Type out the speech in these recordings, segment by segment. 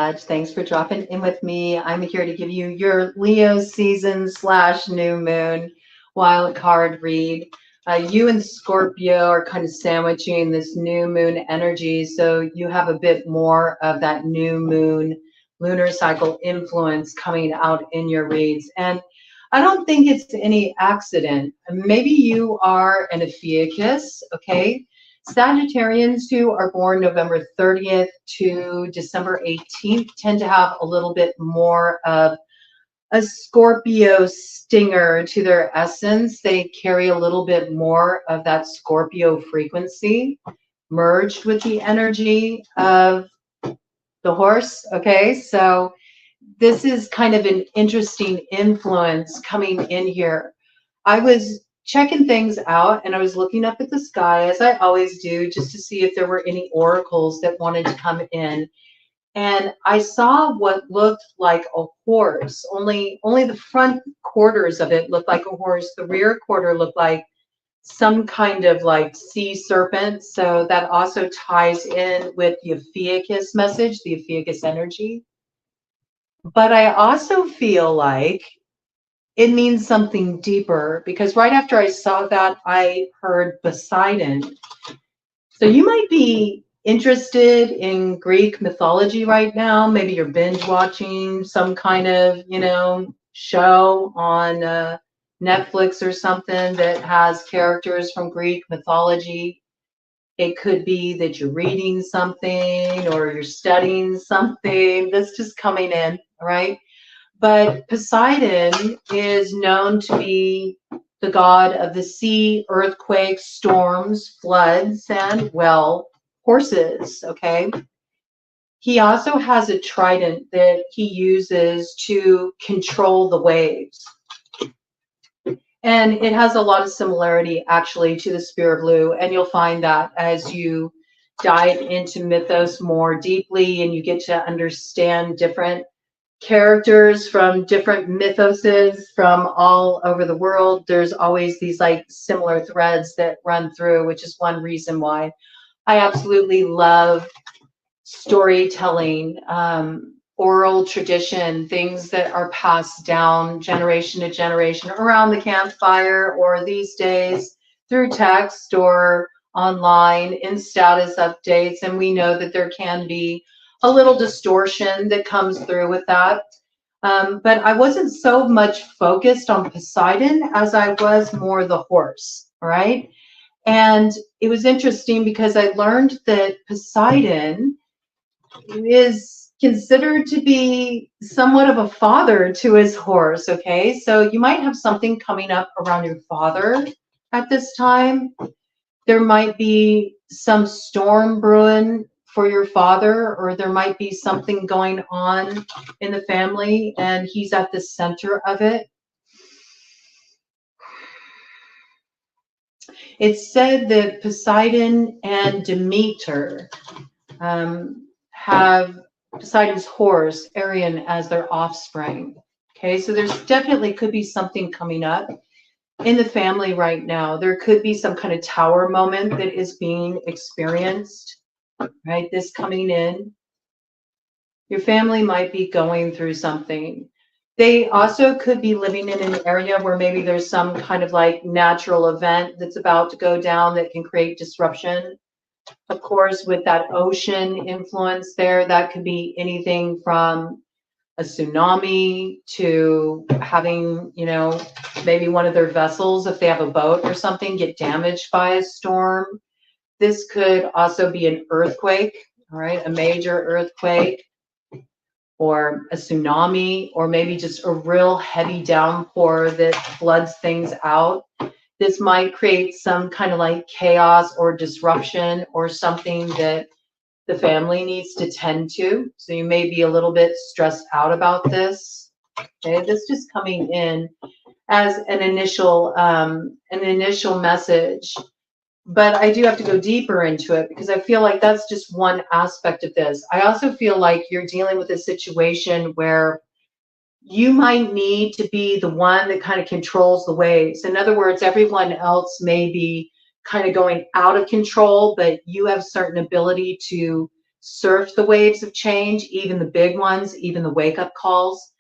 much. Thanks for dropping in with me. I'm here to give you your Leo season / new moon wild card read. You and Scorpio are kind of sandwiching this new moon energy, so you have a bit more of that new moon lunar cycle influence coming out in your reads. And I don't think it's any accident. Maybe you are an Ophiuchus, okay? Sagittarians who are born November 30th to December 18th tend to have a little bit more of a Scorpio stinger to their essence. They carry a little bit more of that Scorpio frequency merged with the energy of the horse. Okay, so this is kind of an interesting influence coming in here. I was checking things out and I was looking up at the sky, as I always do, just to see if there were any oracles that wanted to come in. And I saw what looked like a horse. Only the front quarters of it looked like a horse. The rear quarter looked like some kind of like sea serpent. So that also ties in with the Ophiuchus message, the Ophiuchus energy. But I also feel like it means something deeper, because right after I saw that, I heard Poseidon. So you might be interested in Greek mythology right now. Maybe you're binge watching some kind of, show on Netflix or something that has characters from Greek mythology. It could be that you're reading something or you're studying something that's just coming in, right? But Poseidon is known to be the god of the sea, earthquakes, storms, floods, and, well, horses, okay? He also has a trident that he uses to control the waves. And it has a lot of similarity, actually, to the Spirit Blue. And you'll find that as you dive into mythos more deeply and you get to understand different characters from different mythoses from all over the world, there's always these like similar threads that run through, which is one reason why I absolutely love storytelling, oral tradition, things that are passed down generation to generation around the campfire, or these days through text or online in status updates. And we know that there can be a little distortion that comes through with that. But I wasn't so much focused on Poseidon as I was more the horse, right? And it was interesting because I learned that Poseidon is considered to be somewhat of a father to his horse, okay? So you might have something coming up around your father at this time. There might be some storm brewing for your father, or there might be something going on in the family and he's at the center of it. It's said that Poseidon and Demeter have Poseidon's horse, Arion, as their offspring. Okay, so there's definitely could be something coming up in the family right now. There could be some kind of tower moment that is being experienced, right? This coming in. Your family might be going through something. They also could be living in an area where maybe there's some kind of like natural event that's about to go down that can create disruption. Of course, with that ocean influence there, that could be anything from a tsunami to having, maybe one of their vessels, if they have a boat or something, get damaged by a storm. This could also be an earthquake, all right, a major earthquake, or a tsunami, or maybe just a real heavy downpour that floods things out. This might create some kind of like chaos or disruption or something that the family needs to tend to. So you may be a little bit stressed out about this. Okay, this just coming in as an initial message. But I do have to go deeper into it because I feel like that's just one aspect of this. I also feel like you're dealing with a situation where you might need to be the one that kind of controls the waves. In other words, everyone else may be kind of going out of control, but you have certain ability to surf the waves of change, even the big ones, even the wake-up calls.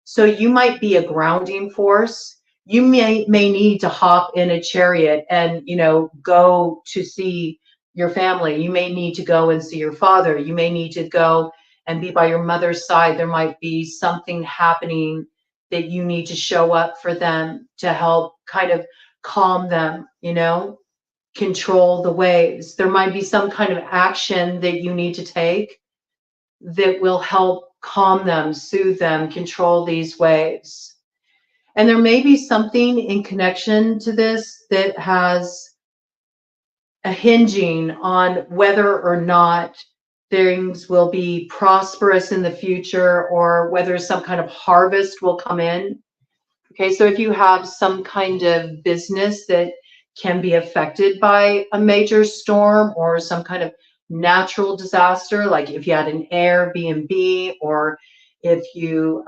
So you might be a grounding force. You may need to hop in a chariot and, you know, go to see your family. You may need to go and see your father. You may need to go and be by your mother's side. There might be something happening that you need to show up for them to help kind of calm them, you know, control the waves. There might be some kind of action that you need to take that will help calm them, soothe them, control these waves. And there may be something in connection to this that has a hinging on whether or not things will be prosperous in the future or whether some kind of harvest will come in. Okay, so if you have some kind of business that can be affected by a major storm or some kind of natural disaster, like if you had an Airbnb or if you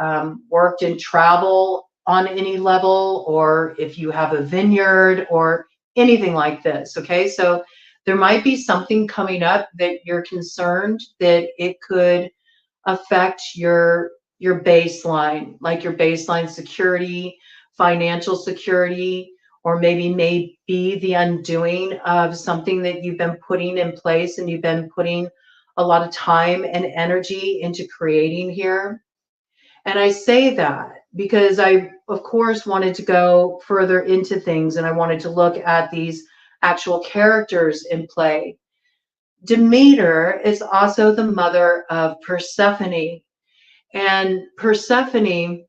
worked in travel on any level, or if you have a vineyard or anything like this, okay? So there might be something coming up that you're concerned that it could affect your baseline, like your baseline security, financial security, or maybe may be the undoing of something that you've been putting in place and you've been putting a lot of time and energy into creating here. And I say that because I, of course, wanted to go further into things and I wanted to look at these actual characters in play. Demeter is also the mother of Persephone, and Persephone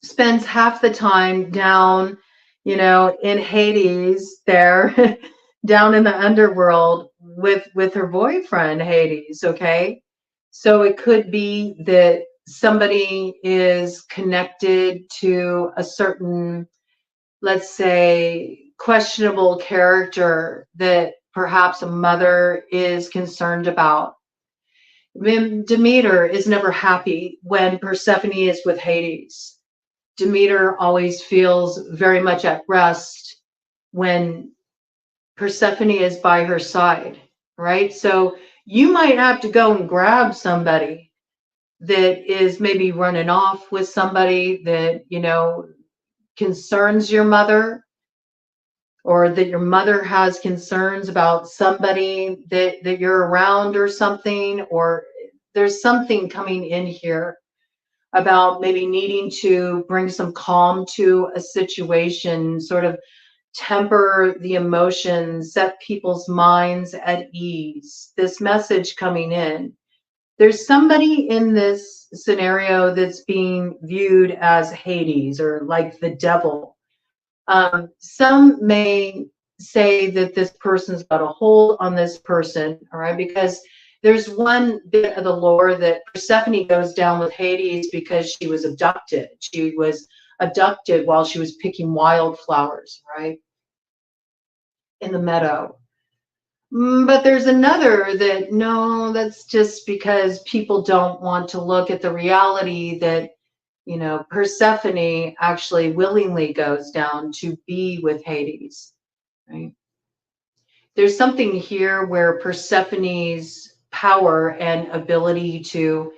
spends half the time down, you know, in Hades there, down in the underworld with her boyfriend Hades, okay? So it could be that somebody is connected to a certain, let's say, questionable character that perhaps a mother is concerned about. Demeter is never happy when Persephone is with Hades. Demeter always feels very much at rest when Persephone is by her side, right? So you might have to go and grab somebody that is maybe running off with somebody that, you know, concerns your mother, or that your mother has concerns about somebody that you're around or something, or there's something coming in here about maybe needing to bring some calm to a situation, sort of temper the emotions, set people's minds at ease. This message coming in. There's somebody in this scenario that's being viewed as Hades or like the devil. Some may say that this person's got a hold on this person, all right, because there's one bit of the lore that Persephone goes down with Hades because she was abducted. She was abducted while she was picking wildflowers, right, in the meadow. But there's another that, no, that's just because people don't want to look at the reality that, you know, Persephone actually willingly goes down to be with Hades, right? There's something here where Persephone's power and ability to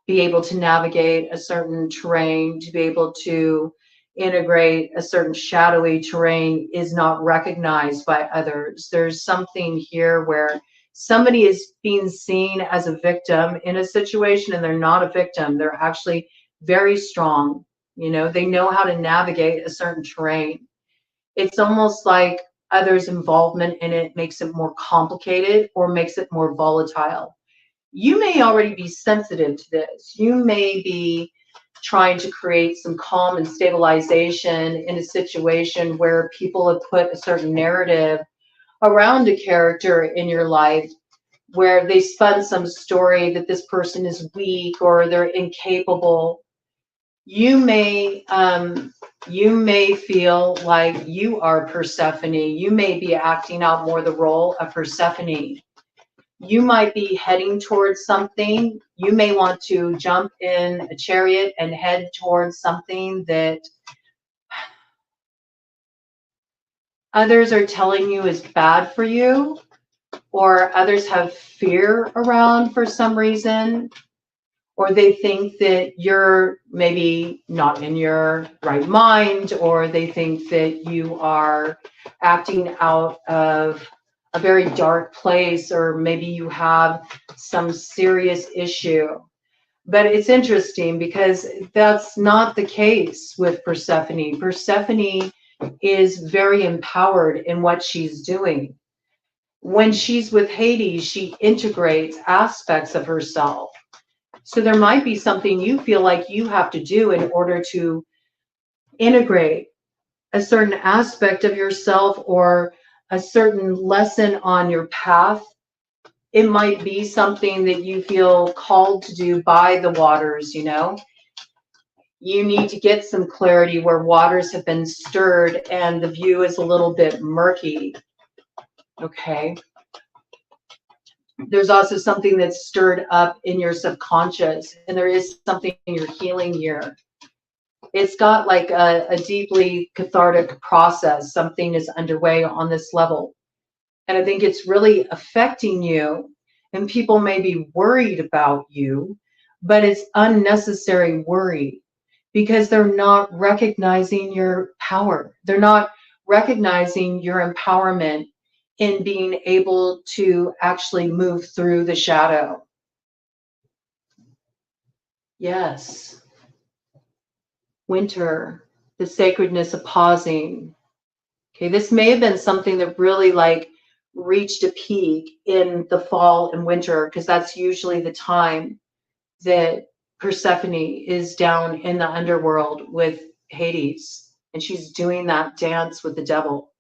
be able to navigate a certain terrain, to be able to integrate a certain shadowy terrain is not recognized by others. There's something here where somebody is being seen as a victim in a situation and they're not a victim. They're actually very strong. You know, they know how to navigate a certain terrain. It's almost like others' involvement in it makes it more complicated or makes it more volatile. You may already be sensitive to this. You may be trying to create some calm and stabilization in a situation where people have put a certain narrative around a character in your life where they spun some story that this person is weak or they're incapable. You may feel like you are Persephone. You may be acting out more the role of Persephone. You might be heading towards something. You may want to jump in a chariot and head towards something that others are telling you is bad for you. or others have fear around for some reason, or they think that you're maybe not in your right mind, or they think that you are acting out of a very dark place, or maybe you have some serious issue. But it's interesting because that's not the case with Persephone. Persephone is very empowered in what she's doing. When she's with Hades, she integrates aspects of herself. So there might be something you feel like you have to do in order to integrate a certain aspect of yourself or a certain lesson on your path. It might be something that you feel called to do by the waters, you know. You need to get some clarity where waters have been stirred and the view is a little bit murky. Okay. There's also something that's stirred up in your subconscious, and there is something in your healing here. It's got like a deeply cathartic process. Something is underway on this level. And I think it's really affecting you, and people may be worried about you, but it's unnecessary worry because they're not recognizing your power. They're not recognizing your empowerment in being able to actually move through the shadow. Yes. Winter, the sacredness of pausing. Okay, this may have been something that really like reached a peak in the fall and winter, because that's usually the time that Persephone is down in the underworld with Hades, and she's doing that dance with the devil.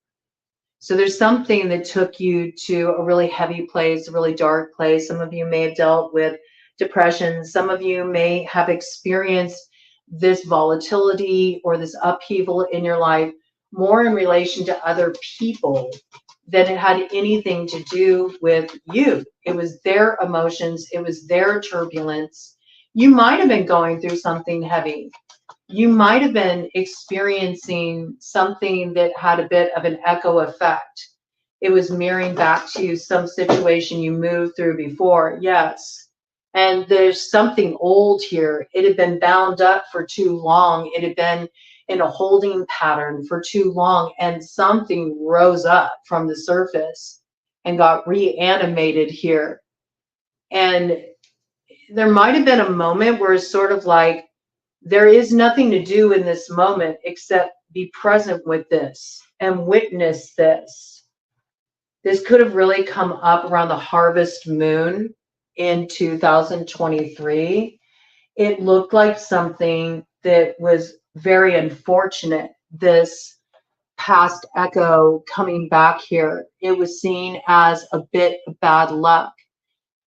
So there's something that took you to a really heavy place, a really dark place. Some of you may have dealt with depression. Some of you may have experienced this volatility or this upheaval in your life more in relation to other people than it had anything to do with you. It was their emotions. It was their turbulence. You might have been going through something heavy. You might have been experiencing something that had a bit of an echo effect. It was mirroring back to you some situation you moved through before. Yes. And there's something old here. It had been bound up for too long. It had been in a holding pattern for too long, and something rose up from the surface and got reanimated here. And there might have been a moment where it's sort of like, there is nothing to do in this moment except be present with this and witness this. This could have really come up around the harvest moon in 2023. It looked like something that was very unfortunate, this past echo coming back here. It was seen as a bit of bad luck.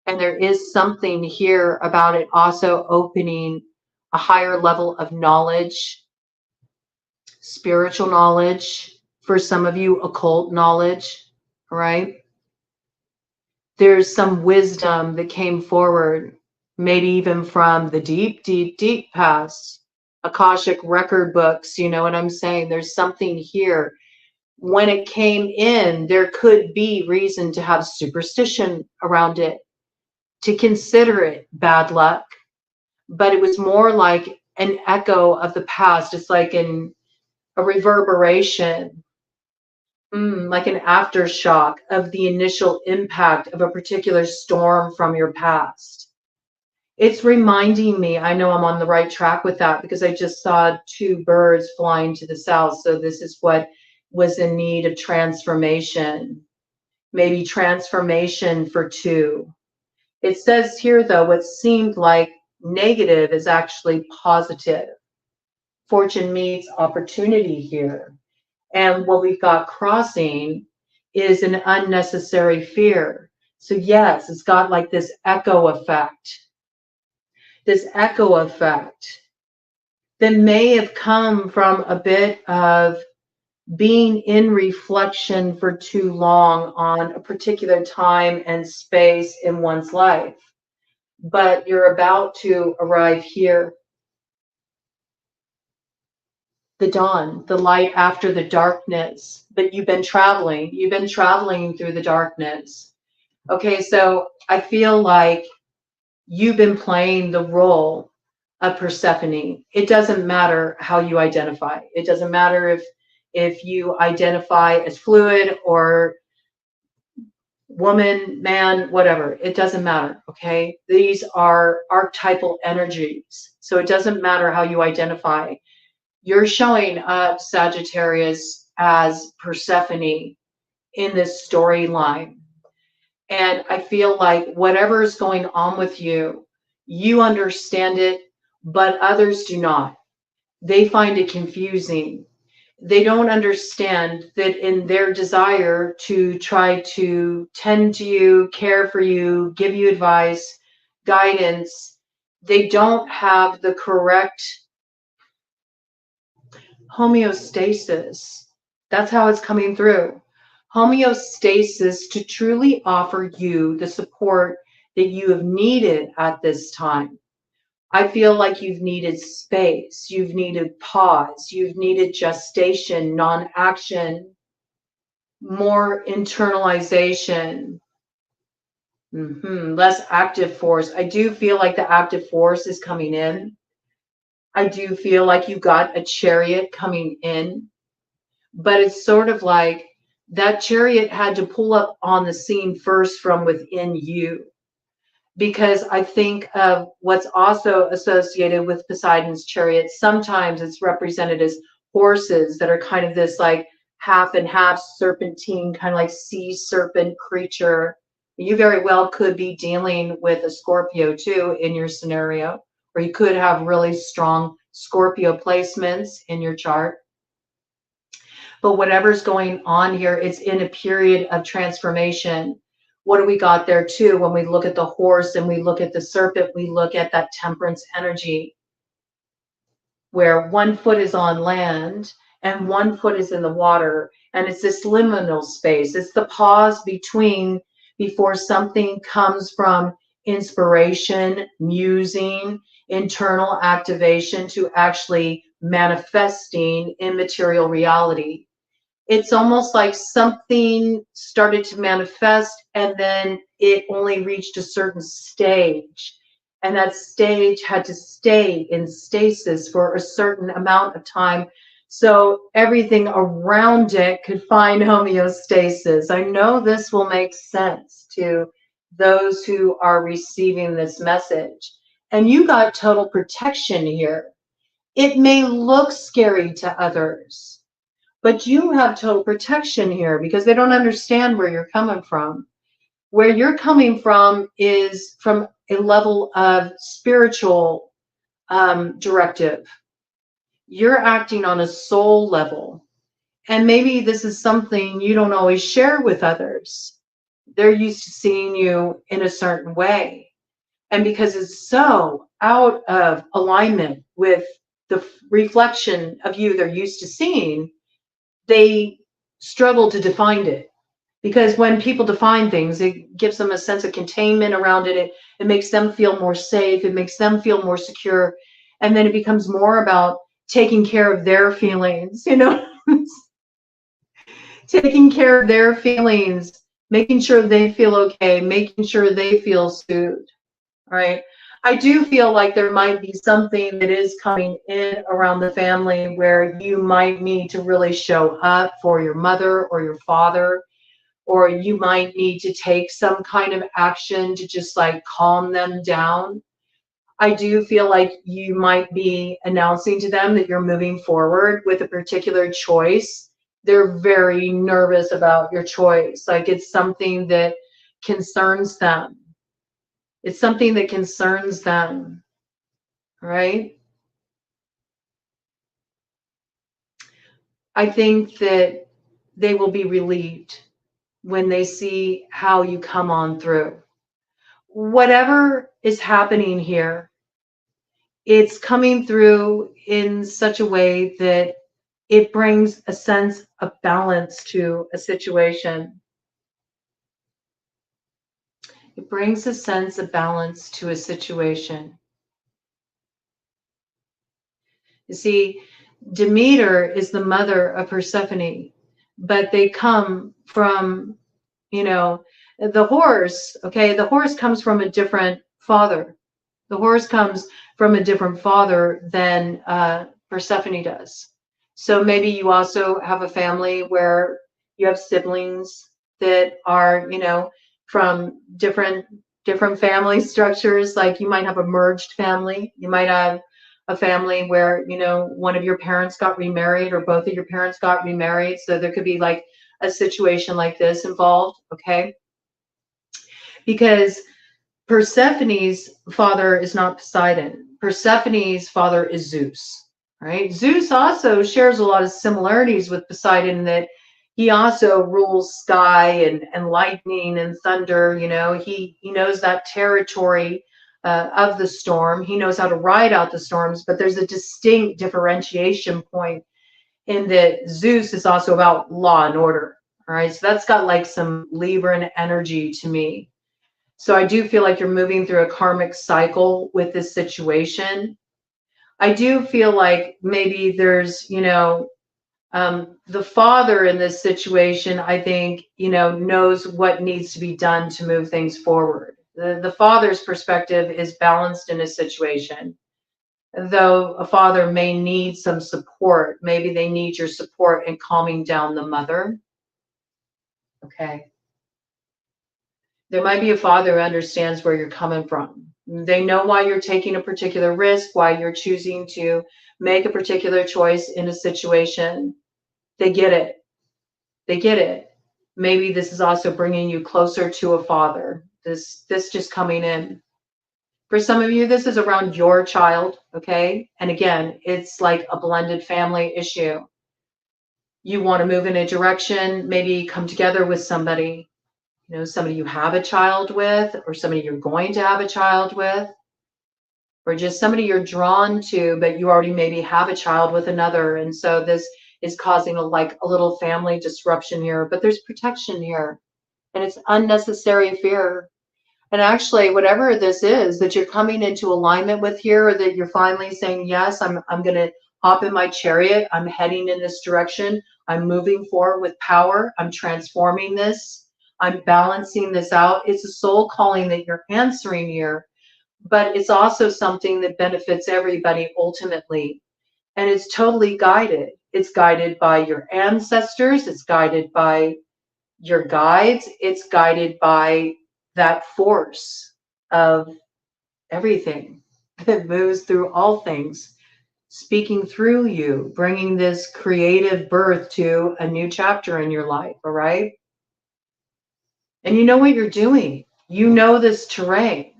And there is something here about it also opening a higher level of knowledge, spiritual knowledge, for some of you, occult knowledge, right? There's some wisdom that came forward, maybe even from the deep, deep, deep past, Akashic record books, you know what I'm saying? There's something here. When it came in, there could be reason to have superstition around it, to consider it bad luck, but it was more like an echo of the past. It's like a reverberation, like an aftershock of the initial impact of a particular storm from your past. It's reminding me, I know I'm on the right track with that because I just saw two birds flying to the south. So this is what was in need of transformation, maybe transformation for two. It says here, though, what seemed like negative is actually positive. Fortune meets opportunity here. And what we've got crossing is an unnecessary fear. So yes, it's got like this echo effect. This echo effect that may have come from a bit of being in reflection for too long on a particular time and space in one's life. But you're about to arrive here. The dawn, the light after the darkness. But you've been traveling through the darkness. Okay, so I feel like you've been playing the role of Persephone. It doesn't matter how you identify. It doesn't matter if you identify as fluid or woman, man, whatever. It doesn't matter. Okay, these are archetypal energies, so it doesn't matter how you identify. You're showing up, Sagittarius, as Persephone in this storyline. And I feel like whatever is going on with you, you understand it, but others do not. They find it confusing. They don't understand that in their desire to try to tend to you, care for you, give you advice, guidance, they don't have the correct homeostasis. That's how it's coming through. Homeostasis to truly offer you the support that you have needed at this time. I feel like you've needed space, you've needed pause, you've needed gestation, non-action, more internalization, less active force. I do feel like the active force is coming in. I do feel like you got a chariot coming in, but it's sort of like that chariot had to pull up on the scene first from within you. Because I think of what's also associated with Poseidon's chariot. Sometimes it's represented as horses that are kind of this like half and half serpentine, kind of like sea serpent creature. You very well could be dealing with a Scorpio too in your scenario, or you could have really strong Scorpio placements in your chart. But whatever's going on here, it's in a period of transformation. What do we got there too? When we look at the horse and we look at the serpent, we look at that temperance energy where one foot is on land and one foot is in the water. And it's this liminal space. It's the pause between before something comes from inspiration, musing, internal activation to actually manifesting in material reality. It's almost like something started to manifest and then it only reached a certain stage. And that stage had to stay in stasis for a certain amount of time so everything around it could find homeostasis. I know this will make sense to those who are receiving this message. And you got total protection here. It may look scary to others, but you have total protection here because they don't understand where you're coming from. Where you're coming from is from a level of spiritual directive. You're acting on a soul level. And maybe this is something you don't always share with others. They're used to seeing you in a certain way. And because it's so out of alignment with the reflection of you they're used to seeing, they struggle to define it. Because when people define things, it gives them a sense of containment around it. It makes them feel more safe. It makes them feel more secure. And then it becomes more about taking care of their feelings, taking care of their feelings, making sure they feel okay, making sure they feel soothed, right? I do feel like there might be something that is coming in around the family where you might need to really show up for your mother or your father, or you might need to take some kind of action to just like calm them down. I do feel like you might be announcing to them that you're moving forward with a particular choice. They're very nervous about your choice. Like it's something that concerns them. It's something that concerns them, right? I think that they will be relieved when they see how you come on through. Whatever is happening here, it's coming through in such a way that it brings a sense of balance to a situation. It brings a sense of balance to a situation. You see, Demeter is the mother of Persephone, but they come from, you know, The horse, okay, the horse comes from a different father. The horse comes from a different father than Persephone does. So maybe you also have a family where you have siblings that are, you know, from different family structures. Like you might have a merged family. You might have a family where, you know, one of your parents got remarried or both of your parents got remarried. So there could be like a situation like this involved, okay? Because Persephone's father is not Poseidon. Persephone's father is Zeus, right? Zeus also shares a lot of similarities with Poseidon in that he also rules sky and lightning and thunder. You know, he knows that territory of the storm. He knows how to ride out the storms, but there's a distinct differentiation point in that Zeus is also about law and order. All right, so that's got like some Libran energy to me. So I do feel like you're moving through a karmic cycle with this situation. I do feel like maybe there's, you know, the father in this situation, I think, you know, knows what needs to be done to move things forward. The father's perspective is balanced in a situation, though a father may need some support. Maybe they need your support in calming down the mother. Okay. There might be a father who understands where you're coming from. They know why you're taking a particular risk, why you're choosing to make a particular choice in a situation. They get it. They get it. Maybe this is also bringing you closer to a father. This just coming in. For some of you, this is around your child, okay? And again, it's like a blended family issue. You want to move in a direction, maybe come together with somebody, you know, somebody you have a child with, or somebody you're going to have a child with, or just somebody you're drawn to, but you already maybe have a child with another. And so this is causing a little family disruption here, but there's protection here, and it's unnecessary fear. And actually, whatever this is that you're coming into alignment with here, or that you're finally saying, yes, I'm going to hop in my chariot. I'm heading in this direction. I'm moving forward with power. I'm transforming this. I'm balancing this out. It's a soul calling that you're answering here, but it's also something that benefits everybody ultimately. And it's totally guided. It's guided by your ancestors. It's guided by your guides. It's guided by that force of everything that moves through all things, speaking through you, bringing this creative birth to a new chapter in your life, all right? And you know what you're doing. You know this terrain.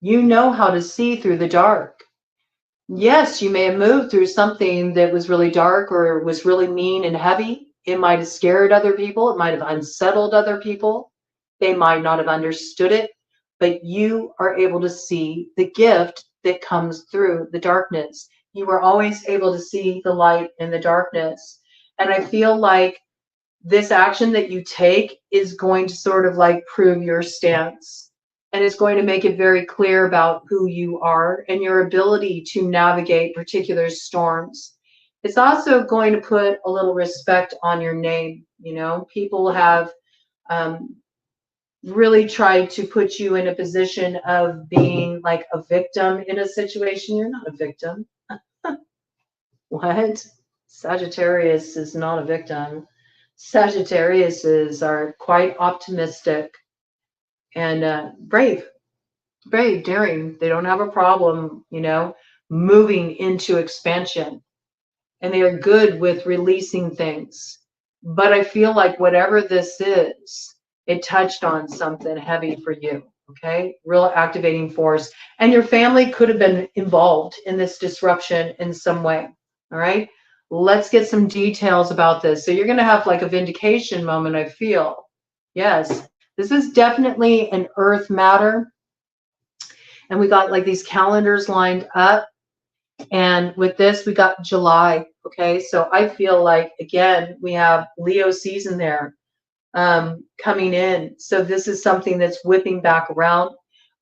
You know how to see through the dark. Yes, you may have moved through something that was really dark or was really mean and heavy. It might have scared other people. It might have unsettled other people. They might not have understood it, but you are able to see the gift that comes through the darkness. You are always able to see the light in the darkness. And I feel like this action that you take is going to sort of like prove your stance. And it's going to make it very clear about who you are and your ability to navigate particular storms. It's also going to put a little respect on your name. You know, people have really tried to put you in a position of being like a victim in a situation. You're not a victim. What? Sagittarius is not a victim. Sagittariuses are quite optimistic and brave, daring. They don't have a problem, you know, moving into expansion. And they are good with releasing things. But I feel like whatever this is, it touched on something heavy for you, okay? Real activating force. And your family could have been involved in this disruption in some way, all right? Let's get some details about this. So you're going to have like a vindication moment, I feel. Yes, this is definitely an earth matter. And we got like these calendars lined up. And with this, we got July. Okay, so I feel like, again, we have Leo season there coming in. So this is something that's whipping back around.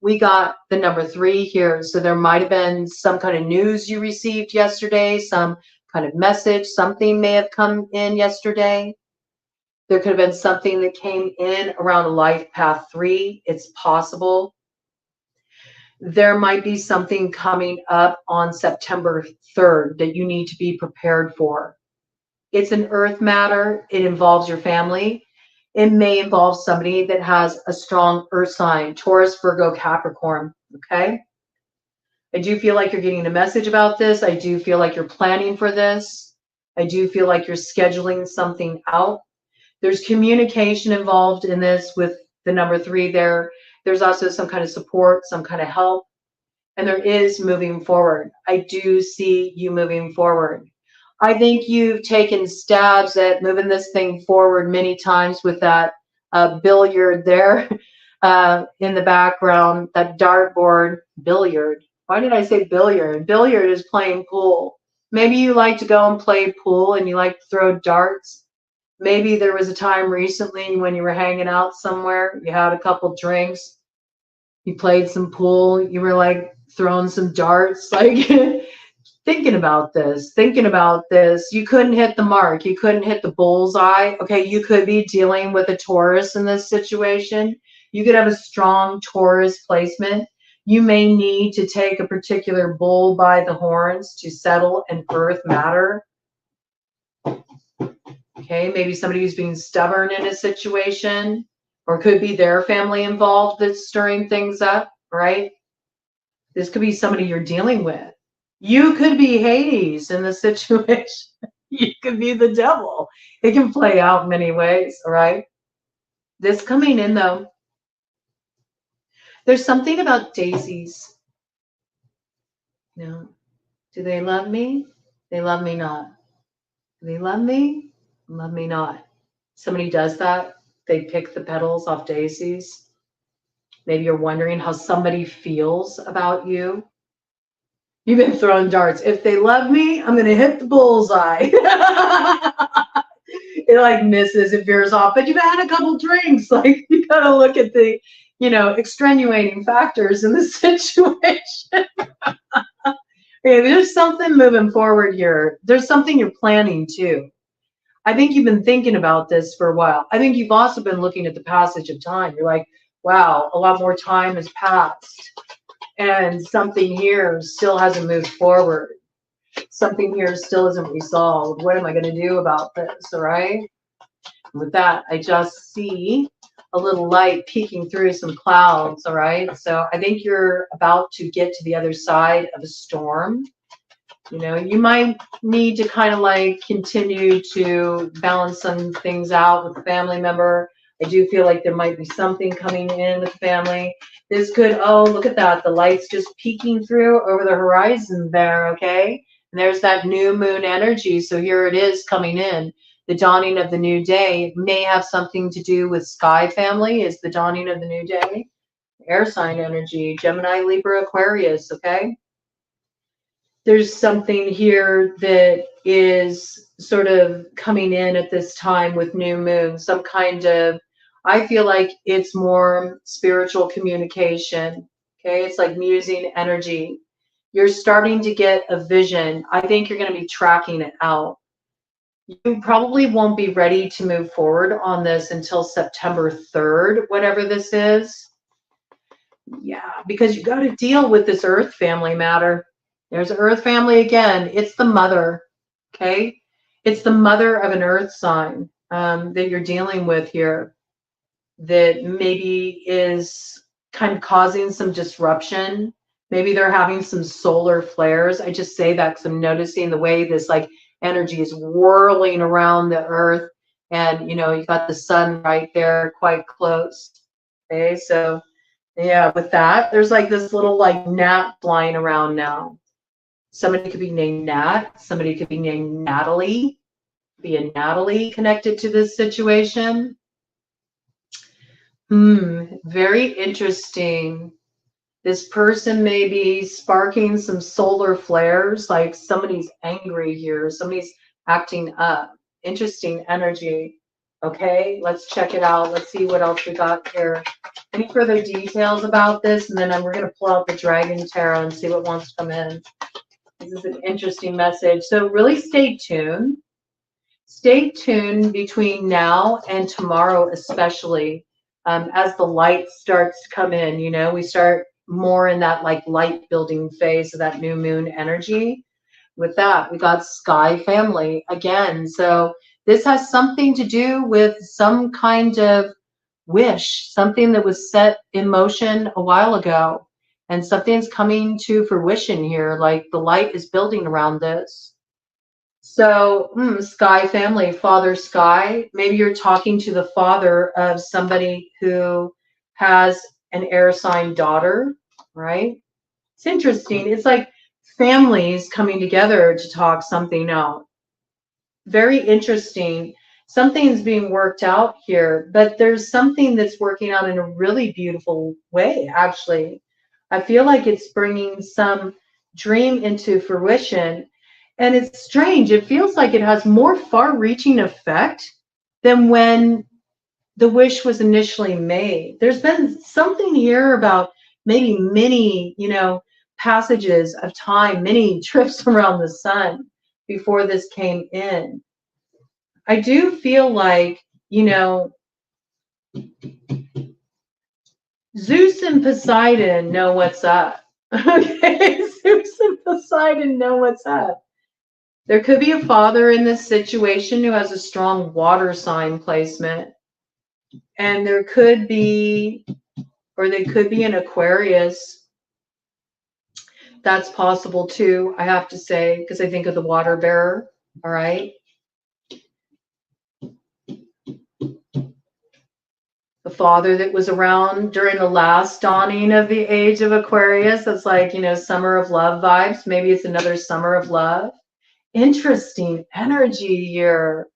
We got the number 3 here. So there might have been some kind of news you received yesterday, some kind of message, something may have come in yesterday There could have been something that came in around a life path 3. It's possible. There might be something coming up on September 3rd that you need to be prepared for. It's an earth matter. It involves your family. It may involve somebody that has a strong earth sign, Taurus, Virgo, Capricorn, okay? I do feel like you're getting a message about this. I do feel like you're planning for this. I do feel like you're scheduling something out. There's communication involved in this with the number 3 there. There's also some kind of support, some kind of help, and there is moving forward. I do see you moving forward. I think you've taken stabs at moving this thing forward many times with that billiard there in the background, that dartboard. Billiard. Why did I say billiard? Billiard is playing pool. Maybe you like to go and play pool and you like to throw darts. Maybe there was a time recently when you were hanging out somewhere, you had a couple drinks, you played some pool, you were like throwing some darts, like thinking about this. You couldn't hit the mark. You couldn't hit the bullseye. Okay, you could be dealing with a Taurus in this situation. You could have a strong Taurus placement. You may need to take a particular bull by the horns to settle an earth matter. Okay, maybe somebody who's being stubborn in a situation, or could be their family involved that's stirring things up, right? This could be somebody you're dealing with. You could be Hades in the situation. You could be the devil. It can play out many ways, all right? This coming in, though, there's something about daisies. You know, do they love me? They love me not. Do they love me? Love me not. Somebody does that. They pick the petals off daisies. Maybe you're wondering how somebody feels about you. You've been throwing darts. If they love me, I'm going to hit the bullseye. It like misses, it veers off, but you've had a couple drinks. Like, you got to look at the, extenuating factors in the situation. Okay, there's something moving forward here. There's something you're planning too. I think you've been thinking about this for a while. I think you've also been looking at the passage of time. You're like, wow, a lot more time has passed. And something here still hasn't moved forward. Something here still isn't resolved. What am I going to do about this? All right. With that, I just see a little light peeking through some clouds. All right. So I think you're about to get to the other side of a storm. You might need to kind of like continue to balance some things out with a family member. I do feel like there might be something coming in with family. This could, oh, look at that. The light's just peeking through over the horizon there, okay? And there's that new moon energy. So here it is coming in. The dawning of the new day. It may have something to do with sky family, is the dawning of the new day. Air sign energy, Gemini, Libra, Aquarius, okay? There's something here that is sort of coming in at this time with new moon, some kind of, I feel like it's more spiritual communication, okay? It's like musing energy. You're starting to get a vision. I think you're going to be tracking it out. You probably won't be ready to move forward on this until September 3rd, whatever this is. Yeah, because you got to deal with this earth family matter. There's earth family again. It's the mother, okay? It's the mother of an earth sign that you're dealing with here that maybe is kind of causing some disruption. Maybe they're having some solar flares. I just say that because I'm noticing the way this like energy is whirling around the earth. And, you got the sun right there quite close. Okay, so yeah, with that, there's like this little like gnat flying around now. Somebody could be named Nat. Somebody could be named Natalie. Be a Natalie connected to this situation. Very interesting. This person may be sparking some solar flares, like somebody's angry here. Somebody's acting up. Interesting energy. Okay, let's check it out. Let's see what else we got here. Any further details about this? And then we're going to pull out the Dragon Tarot and see what wants to come in. This is an interesting message. So really stay tuned. stay tuned between now and tomorrow, especially as the light starts to come in. You know, we start more in that like light building phase of that new moon energy. With that, we got Sky Family again. So this has something to do with some kind of wish, something that was set in motion a while ago, and something's coming to fruition here. Like the light is building around this. So, Sky Family, Father Sky, maybe you're talking to the father of somebody who has an air sign daughter, right? It's interesting. It's like families coming together to talk something out. Very interesting. Something's being worked out here, but there's something that's working out in a really beautiful way, actually. I feel like it's bringing some dream into fruition. And it's strange. It feels like it has more far-reaching effect than when the wish was initially made. There's been something here about maybe many, passages of time, many trips around the sun before this came in. I do feel like, Zeus and Poseidon know what's up. Okay, Zeus and Poseidon know what's up. There could be a father in this situation who has a strong water sign placement. And there could be, or they could be an Aquarius. That's possible too, I have to say, because I think of the water bearer. All right. The father that was around during the last dawning of the age of Aquarius. That's like, summer of love vibes. Maybe it's another summer of love. Interesting energy here.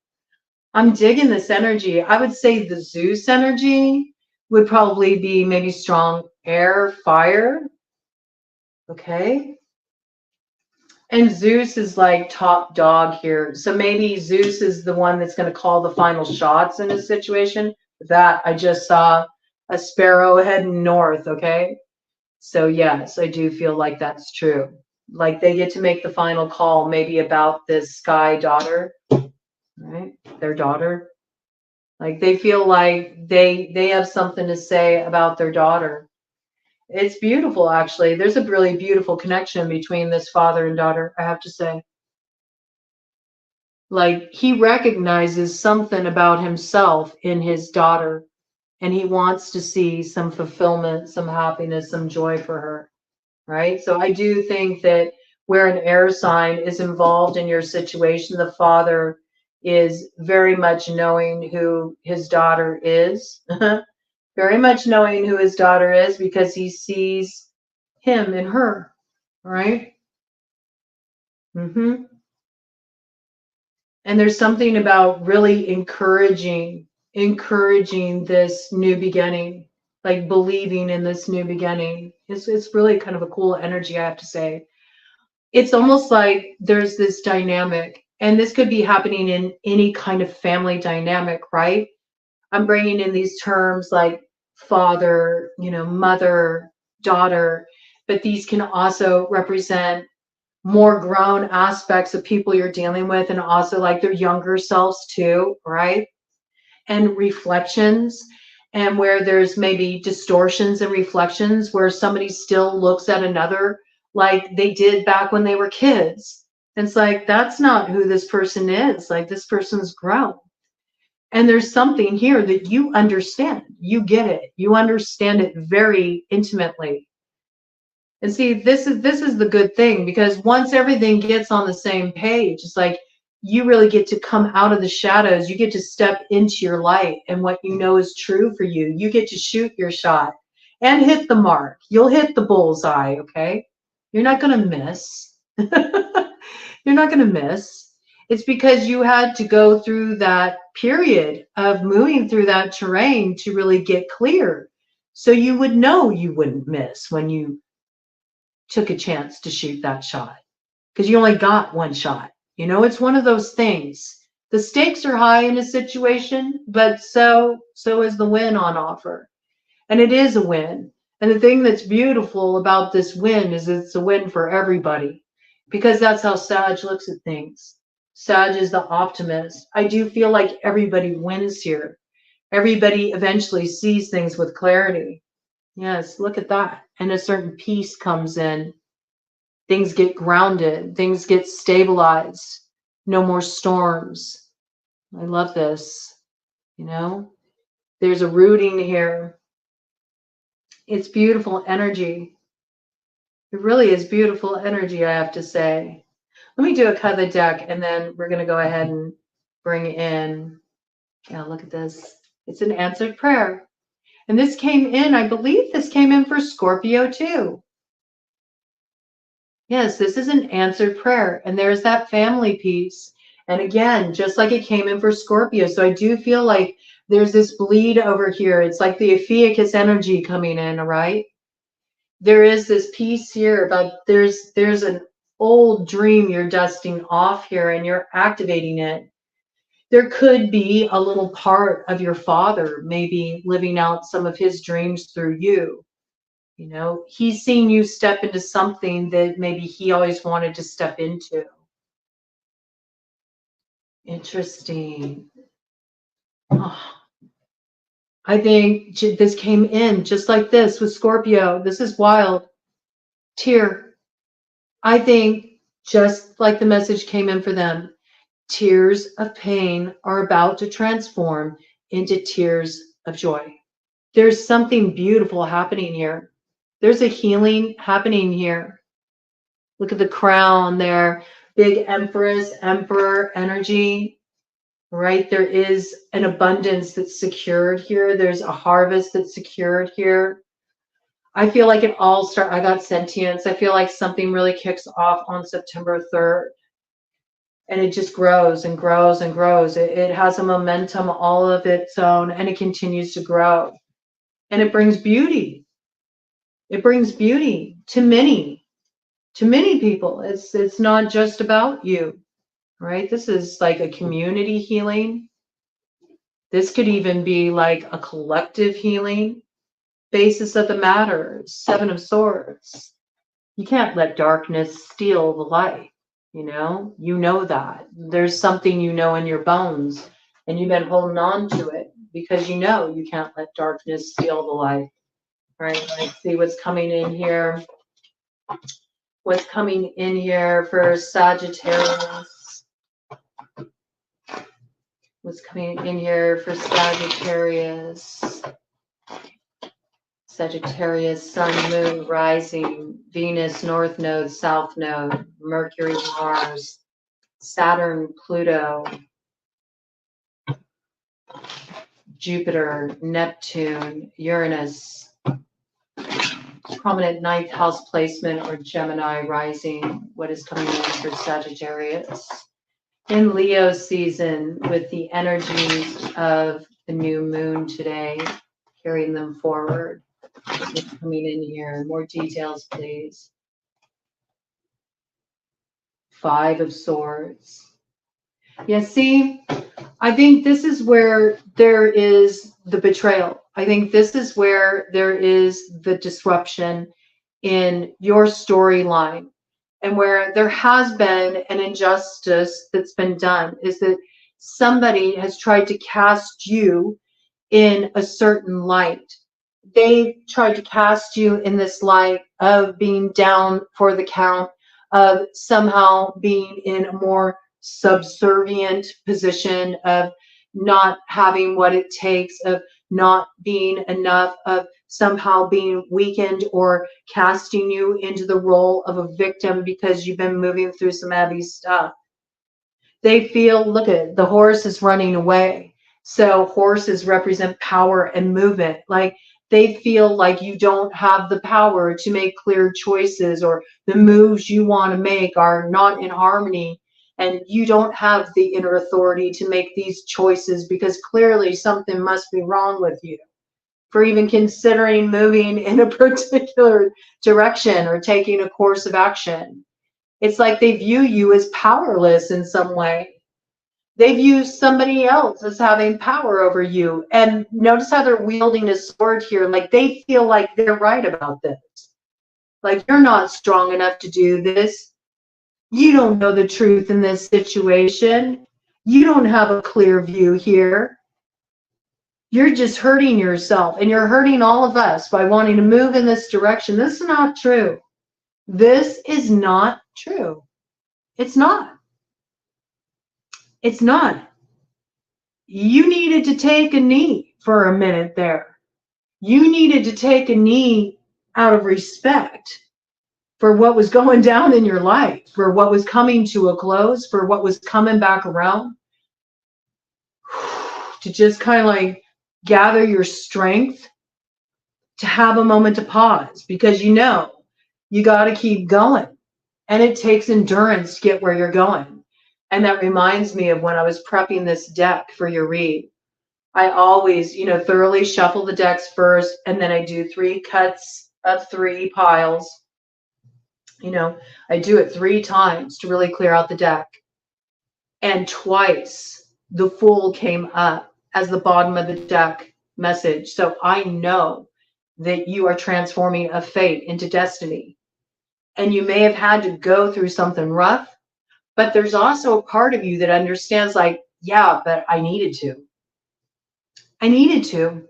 I'm digging this energy. I would say the Zeus energy would probably be maybe strong air, fire. Okay. And Zeus is like top dog here. So maybe Zeus is the one that's going to call the final shots in this situation. That I just saw a sparrow heading north. Okay. So yes, I do feel like that's true. Like they get to make the final call maybe about this sky daughter, right? Their daughter. Like they feel like they have something to say about their daughter. It's beautiful, actually. There's a really beautiful connection between this father and daughter, I have to say. Like he recognizes something about himself in his daughter, and he wants to see some fulfillment, some happiness, some joy for her, right? So I do think that where an air sign is involved in your situation, the father is very much knowing who his daughter is. Very much knowing who his daughter is because he sees him in her, right? And there's something about really encouraging this new beginning, like believing in this new beginning. It's really kind of a cool energy, I have to say. It's almost like there's this dynamic, and this could be happening in any kind of family dynamic, right? I'm bringing in these terms like father, mother, daughter, but these can also represent more grown aspects of people you're dealing with, and also like their younger selves too, right? And reflections, and where there's maybe distortions and reflections where somebody still looks at another like they did back when they were kids. And it's like, that's not who this person is. Like this person's grown. And there's something here that you understand. You get it. You understand it very intimately. And see, this is the good thing, because once everything gets on the same page, it's like you really get to come out of the shadows. You get to step into your light and what you know is true for you. You get to shoot your shot and hit the mark. You'll hit the bullseye, okay? You're not going to miss. You're not going to miss. It's because you had to go through that period of moving through that terrain to really get clear. So you would know you wouldn't miss when you took a chance to shoot that shot, because you only got one shot. It's one of those things. The stakes are high in a situation, but so is the win on offer. And it is a win. And the thing that's beautiful about this win is it's a win for everybody, because that's how Sag looks at things. Sag is the optimist. I do feel like everybody wins here. Everybody eventually sees things with clarity. Yes, look at that. And a certain peace comes in. Things get grounded. Things get stabilized. No more storms. I love this. You know, there's a rooting here. It's beautiful energy. It really is beautiful energy, I have to say. Let me do a cut of the deck, and then we're going to go ahead and bring in, yeah, look at this. It's an answered prayer. And this came in, I believe this came in for Scorpio too. Yes, this is an answered prayer. And there's that family piece. And again, just like it came in for Scorpio. So I do feel like there's this bleed over here. It's like the Ophiuchus energy coming in, all right? There is this piece here about there's an old dream you're dusting off here and you're activating it. There could be a little part of your father maybe living out some of his dreams through you. You know, he's seen you step into something that maybe he always wanted to step into. Interesting. Oh, I think this came in just like this with Scorpio. This is wild. Tear. I think just like the message came in for them, tears of pain are about to transform into tears of joy. There's something beautiful happening here. There's a healing happening here. Look at the crown there. Big Empress, Emperor energy, right? There is an abundance that's secured here. There's a harvest that's secured here. I feel like it all starts. I got sentience. I feel like something really kicks off on September 3rd. And it just grows and grows and grows. It has a momentum all of its own, and it continues to grow. And it brings beauty. It brings beauty to many people. It's not just about you, right? This is like a community healing. This could even be like a collective healing. Basis of the matter, Seven of Swords. You can't let darkness steal the light. You know that. There's something you know in your bones, and you've been holding on to it because you know you can't let darkness steal the light. Right? Let's see what's coming in here. What's coming in here for Sagittarius? What's coming in here for Sagittarius? Sagittarius, Sun, Moon, Rising, Venus, North Node, South Node, Mercury, Mars, Saturn, Pluto, Jupiter, Neptune, Uranus, prominent ninth house placement or Gemini rising. What is coming in for Sagittarius? In Leo season with the energies of the new moon today, carrying them forward. What's coming in here? More details, please. Five of Swords. Yeah, see, I think this is where there is the betrayal. I think this is where there is the disruption in your storyline, and where there has been an injustice that's been done is that somebody has tried to cast you in a certain light. They tried to cast you in this light of being down for the count, of somehow being in a more subservient position, of not having what it takes, of not being enough, of somehow being weakened, or casting you into the role of a victim because you've been moving through some heavy stuff. They feel, look at it, the horse is running away. So horses represent power and movement. Like they feel like you don't have the power to make clear choices, or the moves you want to make are not in harmony. And you don't have the inner authority to make these choices because clearly something must be wrong with you for even considering moving in a particular direction or taking a course of action. It's like they view you as powerless in some way. They view somebody else as having power over you. And notice how they're wielding a sword here. Like they feel like they're right about this. Like you're not strong enough to do this. You don't know the truth in this situation. You don't have a clear view here. You're just hurting yourself, and you're hurting all of us by wanting to move in this direction. This is not true. This is not true. It's not. It's not. You needed to take a knee for a minute there. You needed to take a knee out of respect for what was going down in your life, for what was coming to a close, for what was coming back around, to just kind of like gather your strength, to have a moment to pause, because you know you got to keep going, and it takes endurance to get where you're going. And that reminds me of when I was prepping this deck for your read. I always, thoroughly shuffle the decks first, and then I do 3 cuts of 3 piles. I do it 3 times to really clear out the deck. And twice the Fool came up as the bottom of the deck message. So I know that you are transforming a fate into destiny. And you may have had to go through something rough, but there's also a part of you that understands, like, yeah, but I needed to. I needed to.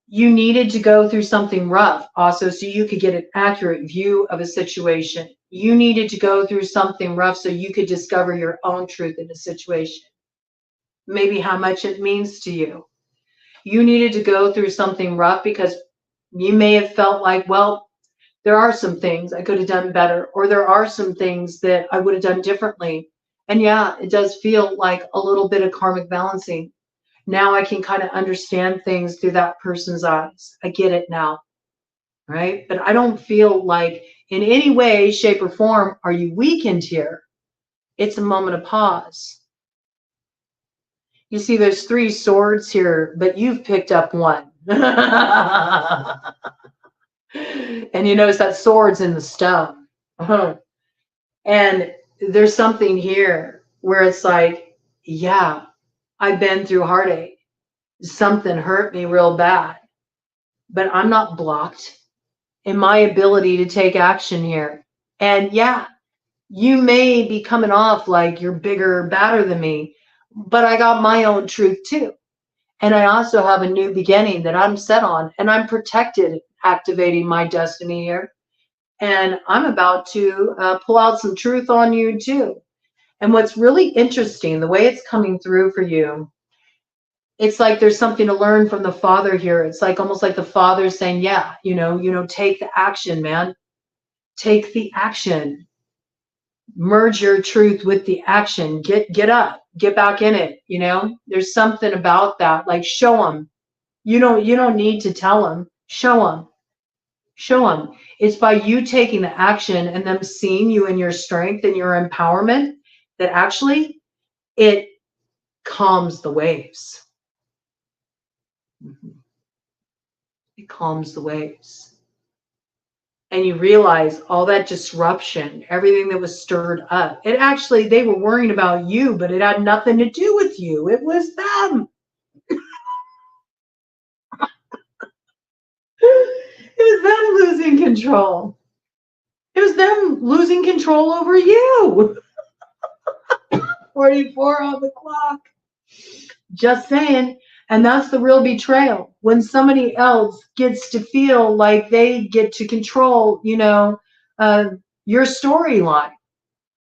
You needed to go through something rough also so you could get an accurate view of a situation. You needed to go through something rough so you could discover your own truth in a situation. Maybe how much it means to you. You needed to go through something rough because you may have felt like, well, there are some things I could have done better, or there are some things that I would have done differently. And yeah, it does feel like a little bit of karmic balancing. Now I can kind of understand things through that person's eyes. I get it now, right? But I don't feel like in any way, shape, or form are you weakened here. It's a moment of pause. You see, there's 3 swords here, but you've picked up 1. And you notice that sword's in the stone. And there's something here where it's like, yeah, I've been through heartache. Something hurt me real bad, but I'm not blocked in my ability to take action here. And yeah, you may be coming off like you're bigger, badder than me, but I got my own truth too. And I also have a new beginning that I'm set on, and I'm protected, activating my destiny here. And I'm about to pull out some truth on you too. And what's really interesting, the way it's coming through for you, it's like there's something to learn from the Father here. It's like almost like the Father saying, yeah, take the action, man. Take the action. Merge your truth with the action. Get up. Get back in it. There's something about that. Like, show them. You don't need to tell them. Show them. Show them. It's by you taking the action and them seeing you in your strength and your empowerment that actually it calms the waves. It calms the waves. And you realize all that disruption, everything that was stirred up, they were worrying about you, but it had nothing to do with you. It was them. It was them losing control. It was them losing control over you. 44 on the clock. Just saying. And that's the real betrayal. When somebody else gets to feel like they get to control, your storyline,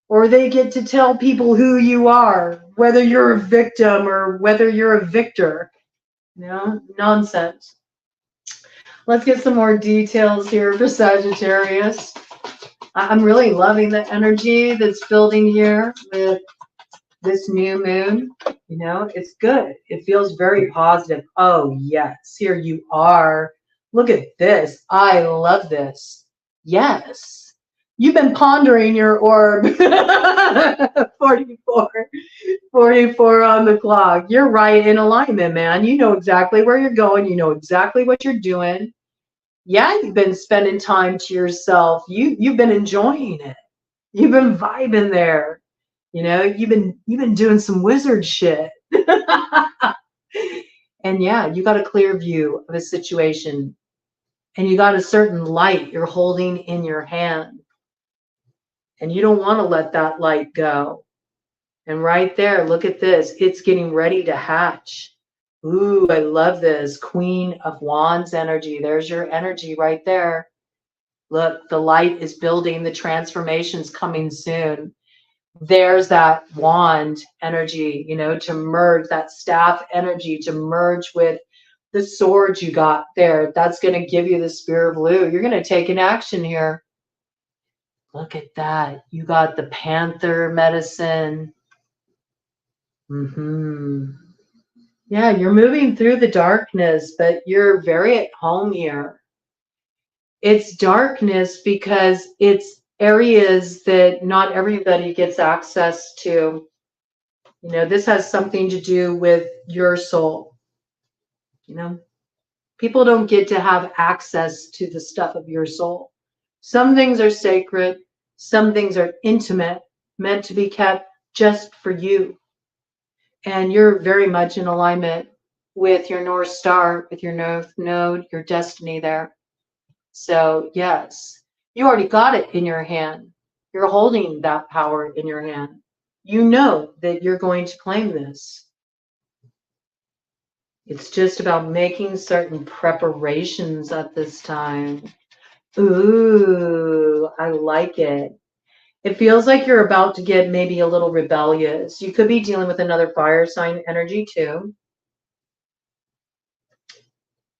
or they get to tell people who you are, whether you're a victim or whether you're a victor. Nonsense. Let's get some more details here for Sagittarius. I'm really loving the energy that's building here with this new moon. It's good. It feels very positive. Oh, yes, here you are. Look at this. I love this. Yes. You've been pondering your orb. 44 on the clock. You're right in alignment, man. You know exactly where you're going. You know exactly what you're doing. Yeah, you've been spending time to yourself. You've been enjoying it. You've been vibing there. You've been doing some wizard shit. And yeah, you got a clear view of a situation, and you got a certain light you're holding in your hand. And you don't want to let that light go. And right there, look at this. It's getting ready to hatch. Ooh, I love this. Queen of Wands energy. There's your energy right there. Look, the light is building. The transformation's coming soon. There's that wand energy, you know, to merge, that staff energy to merge with the sword you got there. That's going to give you the Spear of Lu. You're going to take an action here. Look at that. You got the Panther medicine. Yeah, you're moving through the darkness, but you're very at home here. It's darkness because it's areas that not everybody gets access to. You know, this has something to do with your soul. You know, people don't get to have access to the stuff of your soul. Some things are sacred, some things are intimate, meant to be kept just for you. And you're very much in alignment with your North Star, with your North Node, your destiny there. So, yes, you already got it in your hand. You're holding that power in your hand. You know that you're going to claim this. It's just about making certain preparations at this time. Ooh, I like it. It feels like you're about to get maybe a little rebellious. You could be dealing with another fire sign energy too.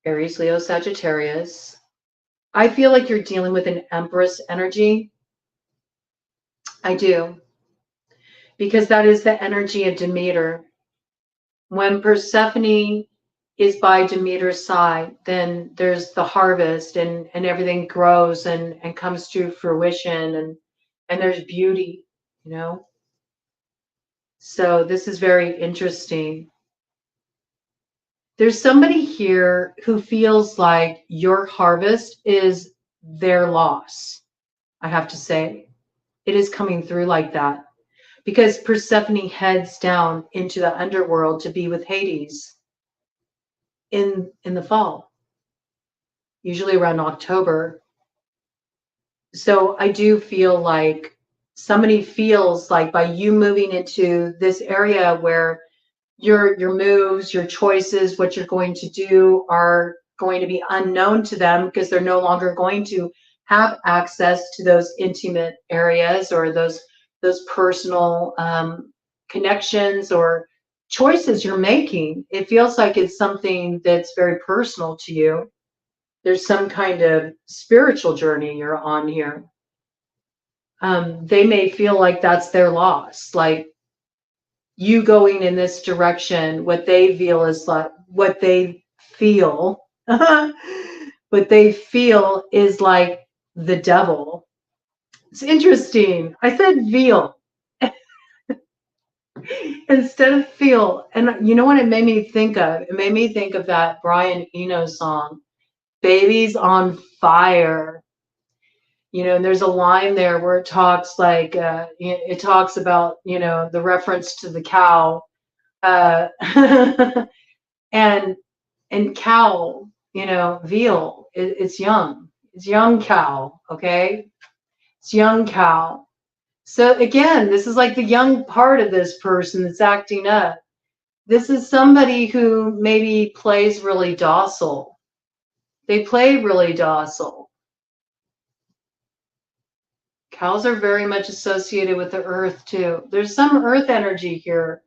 Aries, Leo, Sagittarius. I feel like you're dealing with an Empress energy. I do. Because that is the energy of Demeter. When Persephone is by Demeter's side, then there's the harvest and everything grows and comes to fruition and there's beauty, you know? So this is very interesting. There's somebody here who feels like your harvest is their loss. I have to say, it is coming through like that because Persephone heads down into the underworld to be with Hades in the fall, usually around October. So I do feel like somebody feels like by you moving into this area where your moves, your choices, what you're going to do are going to be unknown to them because they're no longer going to have access to those intimate areas or those personal connections or choices you're making. It feels like it's something that's very personal to you. There's some kind of spiritual journey you're on here. They may feel like that's their loss, like you going in this direction, what they feel is like what they feel what they feel is like the devil. It's interesting. I said feel instead of feel. And you know what it made me think of? It made me think of that Brian Eno song, Babies on Fire. You know, and there's a line there where it talks like, it talks about, you know, the reference to the cow. And cow, you know, veal, it's young. It's young cow, okay? It's young cow. So again, this is like the young part of this person that's acting up. This is somebody who maybe plays really docile. They play really docile. Cows are very much associated with the earth too. There's some earth energy here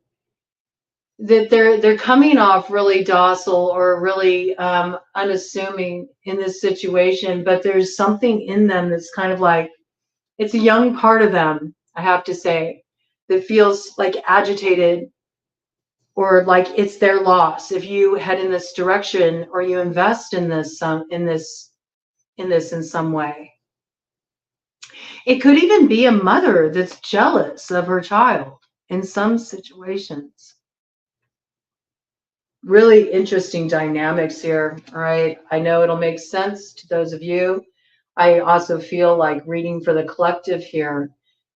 that they're coming off really docile or really unassuming in this situation, but there's something in them that's kind of like, it's a young part of them, I have to say, that feels like agitated or like it's their loss if you head in this direction or you invest in this in some way. It could even be a mother that's jealous of her child in some situations. Really interesting dynamics here. All right. I know it'll make sense to those of you. I also feel like reading for the collective here,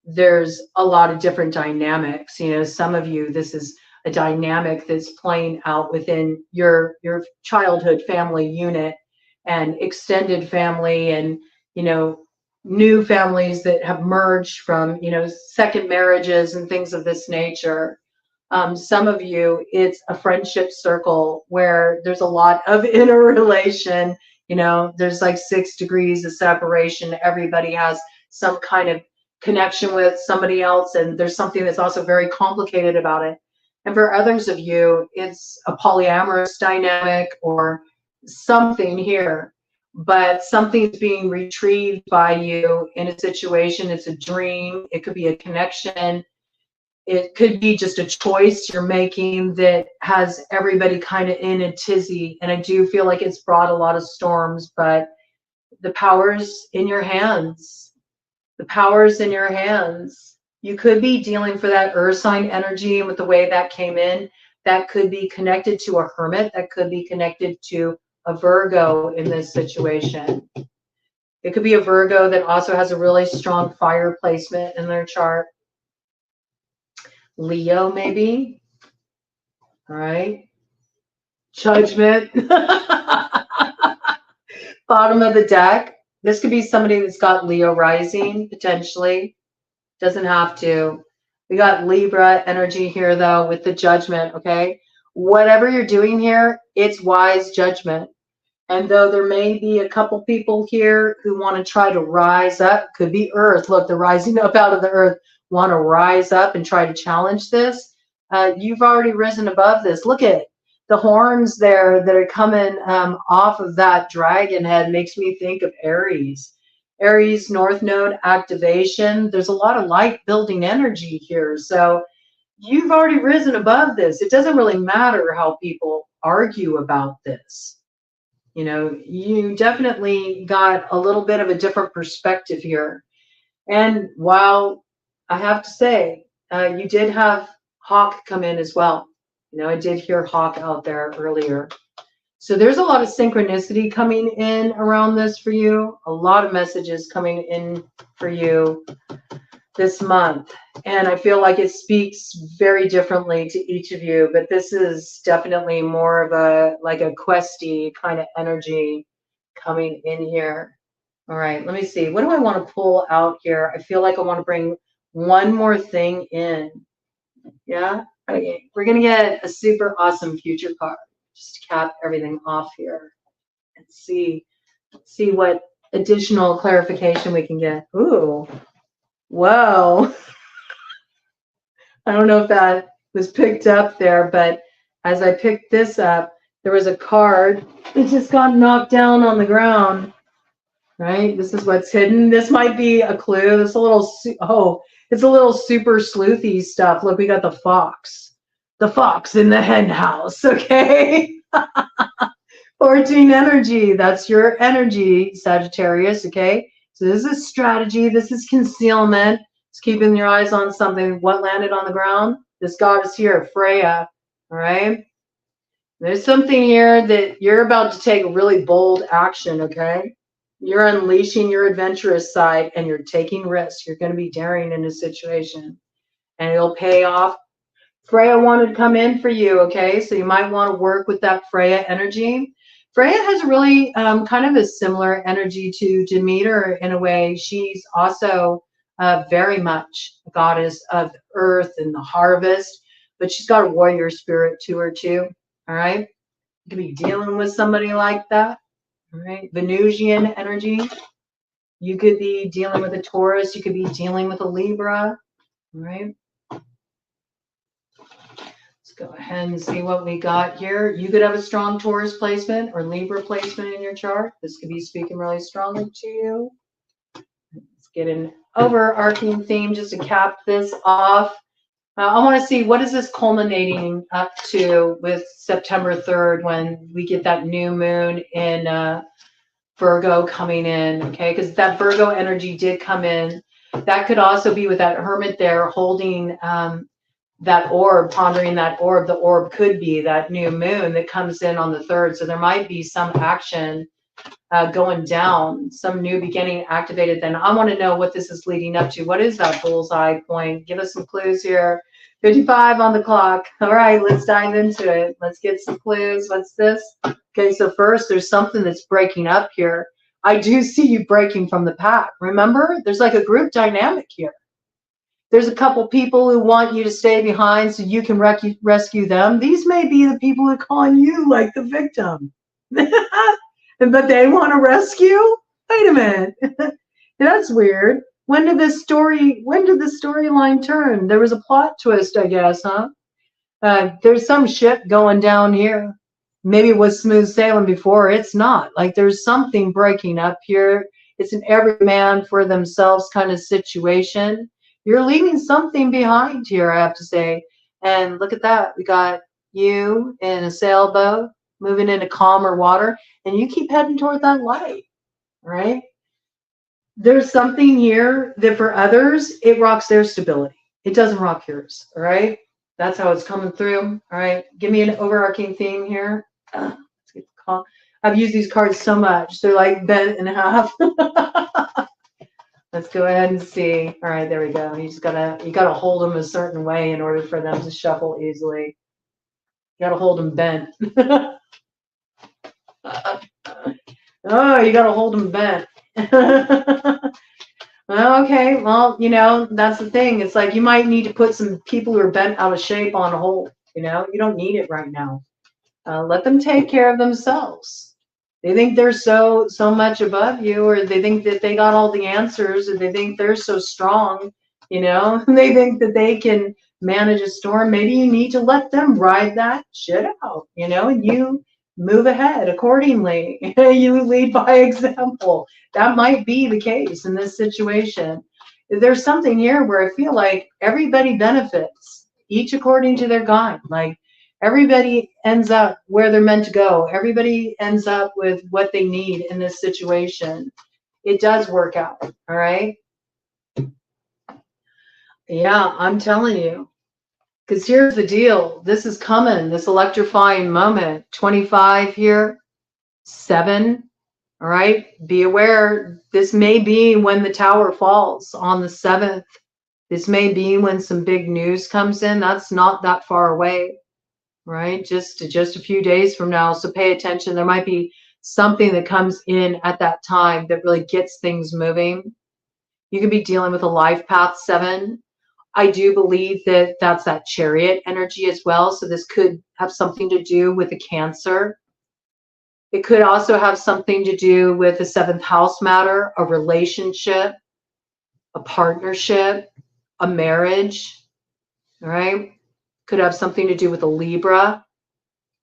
there's a lot of different dynamics. You know, some of you, this is a dynamic that's playing out within your childhood family unit and extended family and, you know, new families that have merged from, you know, second marriages and things of this nature. Some of you, it's a friendship circle where there's a lot of interrelation. You know, there's like 6 degrees of separation. Everybody has some kind of connection with somebody else, and there's something that's also very complicated about it. And for others of you, it's a polyamorous dynamic or something here, but something's being retrieved by you in a situation. It's a dream. It could be a connection. It could be just a choice you're making that has everybody kind of in a tizzy. And I do feel like it's brought a lot of storms, but the power's in your hands. The power's in your hands. You could be dealing for that earth sign energy, and with the way that came in, that could be connected to a hermit. That could be connected to a Virgo in this situation. It could be a Virgo that also has a really strong fire placement in their chart. Leo, maybe. All right. Judgment. Bottom of the deck. This could be somebody that's got Leo rising, potentially. Doesn't have to. We got Libra energy here, though, with the Judgment, okay? Whatever you're doing here, it's wise judgment. And though there may be a couple people here who want to try to rise up, could be Earth. Look, they're rising up out of the Earth, want to rise up and try to challenge this. You've already risen above this. Look at the horns there that are coming off of that dragon head. Makes me think of Aries. Aries North Node activation. There's a lot of light building energy here. So you've already risen above this. It doesn't really matter how people argue about this. You know, you definitely got a little bit of a different perspective here. And while I have to say, you did have Hawk come in as well. You know, I did hear Hawk out there earlier. So there's a lot of synchronicity coming in around this for you. A lot of messages coming in for you this month. And I feel like it speaks very differently to each of you, but this is definitely more of a, like a questy kind of energy coming in here. All right, let me see. What do I want to pull out here? I feel like I want to bring one more thing in. Yeah, okay. We're going to get a super awesome future card just to cap everything off here and see what additional clarification we can get. Ooh, whoa. I don't know if that was picked up there, but as I picked this up, there was a card that just got knocked down on the ground, right? This is what's hidden. This might be a clue. It's a little, it's a little super sleuthy stuff. Look, we got the fox in the hen house, okay? 14 energy, that's your energy, Sagittarius, okay? So this is strategy, this is concealment. It's keeping your eyes on something. What landed on the ground? This goddess here, Freya, all right? There's something here that you're about to take really bold action, okay? You're unleashing your adventurous side and you're taking risks. You're going to be daring in a situation and it'll pay off. Freya wanted to come in for you, okay? So you might want to work with that Freya energy. Freya has a really kind of a similar energy to Demeter in a way. She's also very much a goddess of the earth and the harvest, but she's got a warrior spirit to her too, all right? You could be dealing with somebody like that, all right? Venusian energy. You could be dealing with a Taurus. You could be dealing with a Libra, all right? Go ahead and see what we got here. You could have a strong Taurus placement or Libra placement in your chart. This could be speaking really strongly to you. Let's get an overarching theme just to cap this off. I want to see what is this culminating up to with September 3rd when we get that new moon in Virgo coming in, okay? Because that Virgo energy did come in. That could also be with that hermit there holding that orb, pondering that orb. The orb could be that new moon that comes in on the 3rd. So there might be some action going down, some new beginning activated. Then I want to know what this is leading up to. What is that bullseye point? Give us some clues here. 55 on the clock. All right, let's dive into it. Let's get some clues. What's this? Okay, so first there's something that's breaking up here. I do see you breaking from the pack. Remember, there's like a group dynamic here. There's a couple people who want you to stay behind so you can rescue them. These may be the people who call on you like the victim. But they want to rescue? Wait a minute. That's weird. When did the storyline turn? There was a plot twist, I guess, huh? There's some shit going down here. Maybe it was smooth sailing before. It's not. Like there's something breaking up here. It's an every man for themselves kind of situation. You're leaving something behind here, I have to say. And look at that. We got you in a sailboat moving into calmer water, and you keep heading toward that light, right? There's something here that for others, it rocks their stability. It doesn't rock yours, all right? That's how it's coming through, all right? Give me an overarching theme here. Let's get the call. I've used these cards so much. They're like bent in half. Let's go ahead and see. All right, there we go. You gotta hold them a certain way in order for them to shuffle easily. You gotta hold them bent. Oh, you gotta hold them bent. Okay, well, you know, that's the thing. It's like you might need to put some people who are bent out of shape on hold. You know, you don't need it right now. Let them take care of themselves. They think they're so much above you, or they think that they got all the answers, or they think they're so strong, you know. They think that they can manage a storm. Maybe you need to let them ride that shit out, you know, and you move ahead accordingly. You lead by example. That might be the case in this situation. There's something here where I feel like everybody benefits, each according to their guide. Like everybody ends up where they're meant to go. Everybody ends up with what they need in this situation. It does work out, all right? Yeah, I'm telling you. Because here's the deal. This is coming, this electrifying moment. 25 here, 7, all right? Be aware, this may be when the tower falls on the 7th. This may be when some big news comes in. That's not that far away, right? Just a few days from now. So pay attention. There might be something that comes in at that time that really gets things moving. You could be dealing with a life path 7. I do believe that that's that chariot energy as well. So this could have something to do with a Cancer. It could also have something to do with a 7th house matter, a relationship, a partnership, a marriage, all right? Could have something to do with a Libra.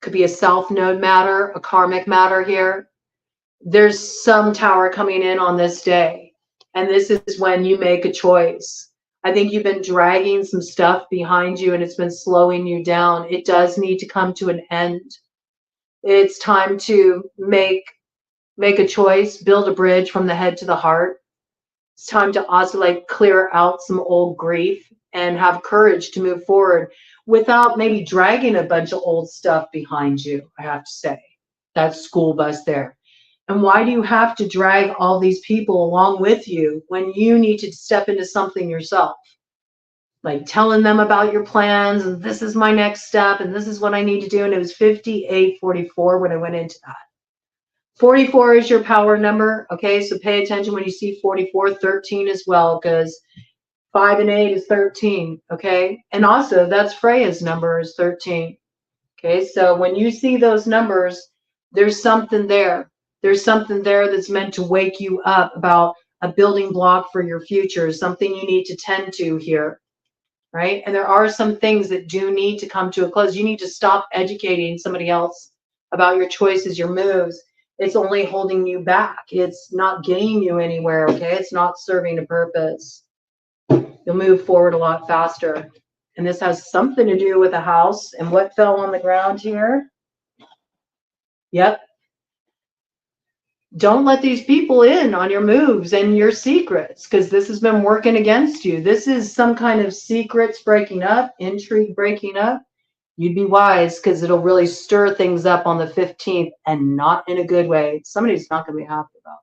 Could be a South Node matter, a karmic matter here. There's some tower coming in on this day. And this is when you make a choice. I think you've been dragging some stuff behind you and it's been slowing you down. It does need to come to an end. It's time to make a choice, build a bridge from the head to the heart. It's time to also like clear out some old grief and have courage to move forward without maybe dragging a bunch of old stuff behind you, I have to say. That school bus there. And why do you have to drag all these people along with you when you need to step into something yourself? Like telling them about your plans and this is my next step and this is what I need to do. And it was 5844 when I went into that. 44 is your power number. Okay, so pay attention when you see 44, 13 as well, because 5 and 8 is 13. Okay, and also that's Freya's number is 13. Okay, so when you see those numbers, there's something there. There's something there that's meant to wake you up about a building block for your future, something you need to tend to here, right? And there are some things that do need to come to a close. You need to stop educating somebody else about your choices, your moves. It's only holding you back. It's not getting you anywhere, okay? It's not serving a purpose. You'll move forward a lot faster. And this has something to do with a house and what fell on the ground here. Yep. Don't let these people in on your moves and your secrets, because this has been working against you. This is some kind of secrets breaking up, intrigue breaking up. You'd be wise, because it'll really stir things up on the 15th and not in a good way. Somebody's not going to be happy about